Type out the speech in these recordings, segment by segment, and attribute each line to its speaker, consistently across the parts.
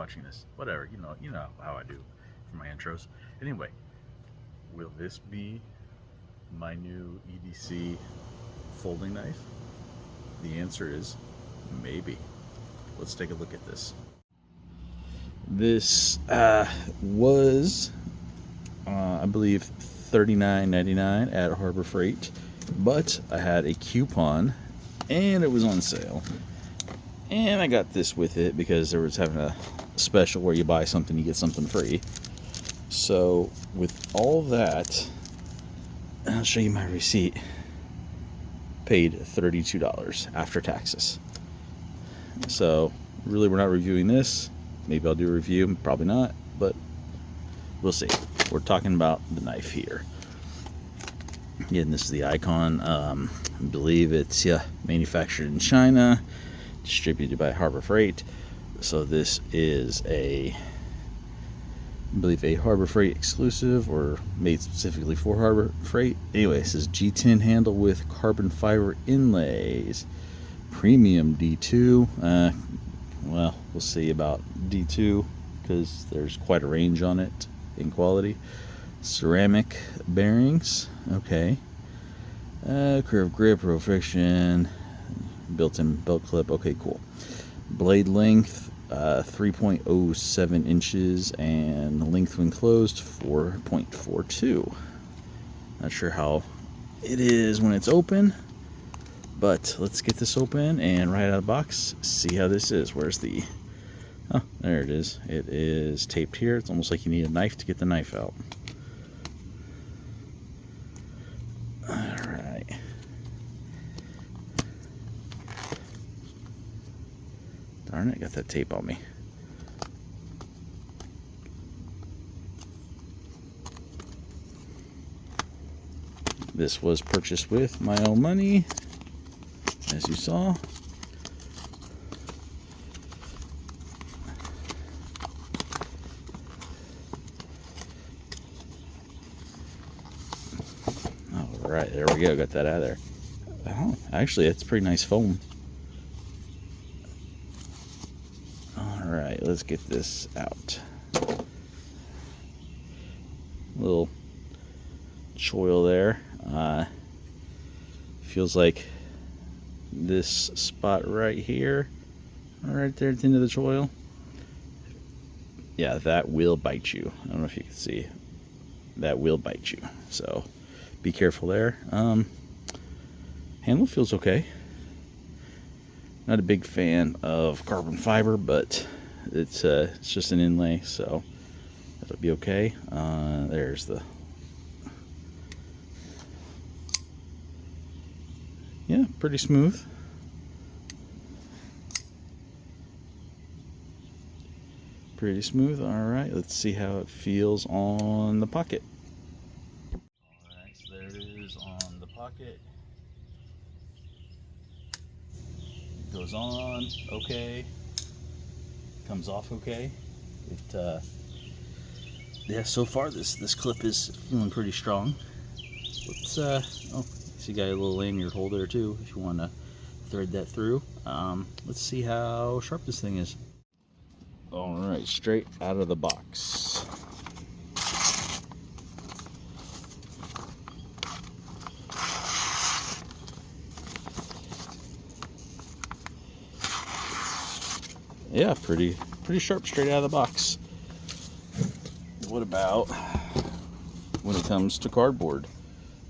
Speaker 1: watching this. Whatever, you know how I do for my intros. Anyway, will this be my new EDC folding knife? The answer is maybe. Let's take a look at this. This was, I believe, $39.99 at Harbor Freight, but I had a coupon and it was on sale. And I got this with it because there was having a special where you buy something, you get something free. So with all that, I'll show you my receipt. Paid $32 after taxes. So really, we're not reviewing this. Maybe I'll do a review, probably not, but we'll see. We're talking about the knife here. Again, this is the Icon. I believe it's manufactured in China, distributed by Harbor Freight. So this is I believe a Harbor Freight exclusive, or made specifically for Harbor Freight. Anyway, this is G10 handle with carbon fiber inlays, premium D2. Well, we'll see about D2 because there's quite a range on it in quality. Ceramic bearings, okay. Curved grip, row friction, built-in belt clip, okay, cool. Blade length, 3.07 inches, and length when closed, 4.42. Not sure how it is when it's open, but let's get this open and right out of the box, see how this is. Where's the... Oh, there it is. It is taped here. It's almost like you need a knife to get the knife out. Alright. Darn it, got that tape on me. This was purchased with my own money, as you saw. Alright, there we go, got that out of there. Oh, actually, it's pretty nice foam. Alright, let's get this out. Little choil there. Feels like this spot right here, right there at the end of the choil. Yeah, that will bite you. I don't know if you can see. That will bite you. So be careful there. Handle feels okay. Not a big fan of carbon fiber, but it's just an inlay, so that'll be okay. There's the... Yeah, pretty smooth. Pretty smooth. Alright, let's see how it feels on the pocket. Alright, so there it is on the pocket. Goes on okay. Comes off okay. It yeah, so far this clip is feeling pretty strong. Let's oh, so you got a little lanyard holder too if you want to thread that through. Let's see how sharp this thing is. Alright, straight out of the box. Yeah, pretty sharp straight out of the box. What about when it comes to cardboard?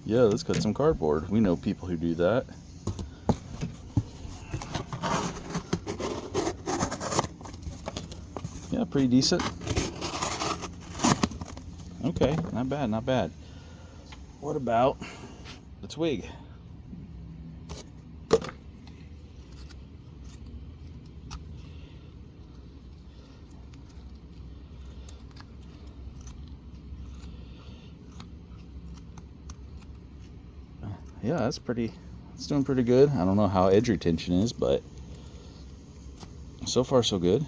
Speaker 1: Yeah, let's cut some cardboard. We know people who do that. Yeah, pretty decent. Okay, not bad, not bad. What about the twig? Yeah, it's doing pretty good. I don't know how edge retention is, but so far so good.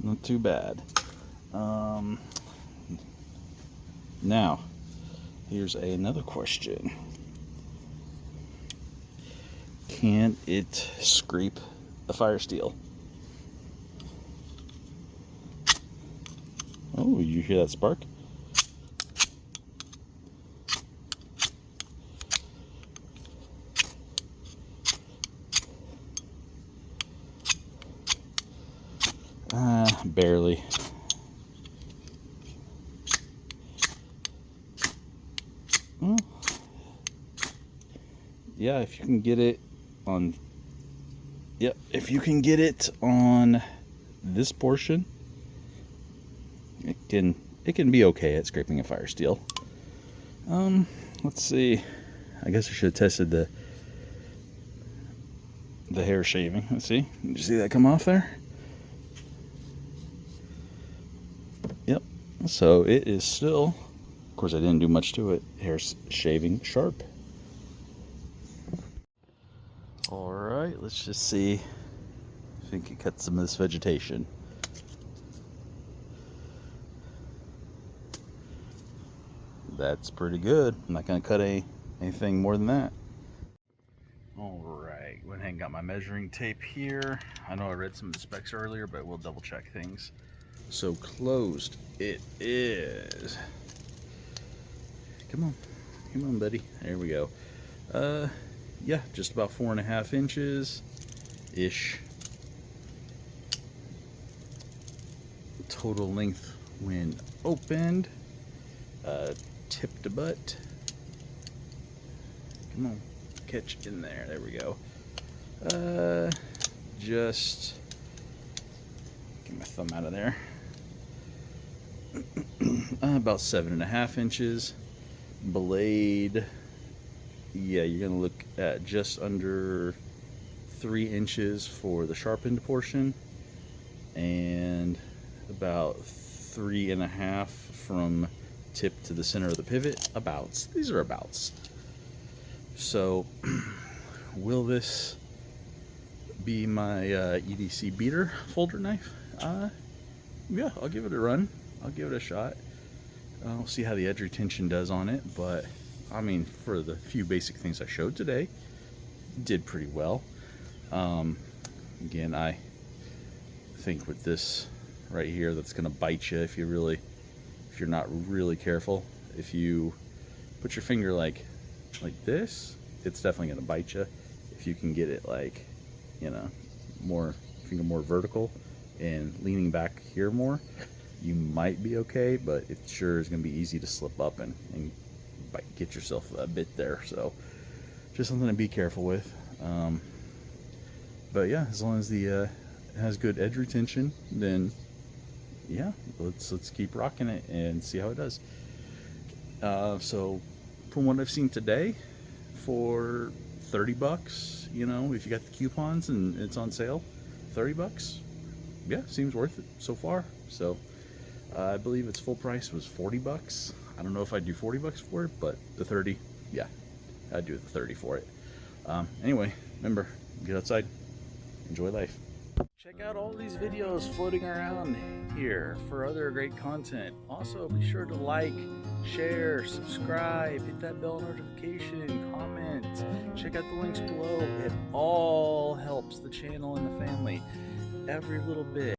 Speaker 1: Not too bad. Now, here's another question. Can it scrape a fire steel? Oh, you hear that spark? Barely. Well, yeah, if you can get it on, yep, if you can get it on this portion, it can be okay at scraping a fire steel. Let's see. I guess I should have tested the hair shaving. Let's see. Did you see that come off there? Yep. So it is still, of course I didn't do much to it, hair shaving sharp. Alright, let's just see if we can cut some of this vegetation. That's pretty good. I'm not going to cut anything more than that. Alright, went ahead and got my measuring tape here. I know I read some of the specs earlier, but we'll double check things. So closed it is. Come on buddy, there we go. Yeah, just about 4.5 inches ish. Total length when opened, tip to butt. Come on, catch in there. There we go. Just get my thumb out of there. About 7.5 inches. Blade, yeah, you're gonna look at just under 3 inches for the sharpened portion, and about 3.5 from tip to the center of the pivot. Abouts. These are abouts. So, will this be my EDC beater folder knife? Yeah, I'll give it a run. I'll give it a shot. I'll see how the edge retention does on it, but I mean, for the few basic things I showed today, did pretty well. Again, I think with this right here, that's gonna bite you if you're not really careful. If you put your finger like this, it's definitely gonna bite you. If you can get it like, you know, finger more vertical and leaning back here more, you might be okay, but it sure is going to be easy to slip up and get yourself a bit there. So just something to be careful with. But yeah, as long as the has good edge retention, then yeah, let's keep rocking it and see how it does. So from what I've seen today, for 30 bucks, you know, if you got the coupons and it's on sale, 30 bucks, yeah, seems worth it so far. So I believe its full price was 40 bucks. I don't know if I'd do 40 bucks for it, but the 30, yeah, I'd do the 30 for it. Anyway, remember, get outside, enjoy life. Check out all these videos floating around here for other great content. Also, be sure to like, share, subscribe, hit that bell notification, comment, check out the links below. It all helps the channel and the family. Every little bit.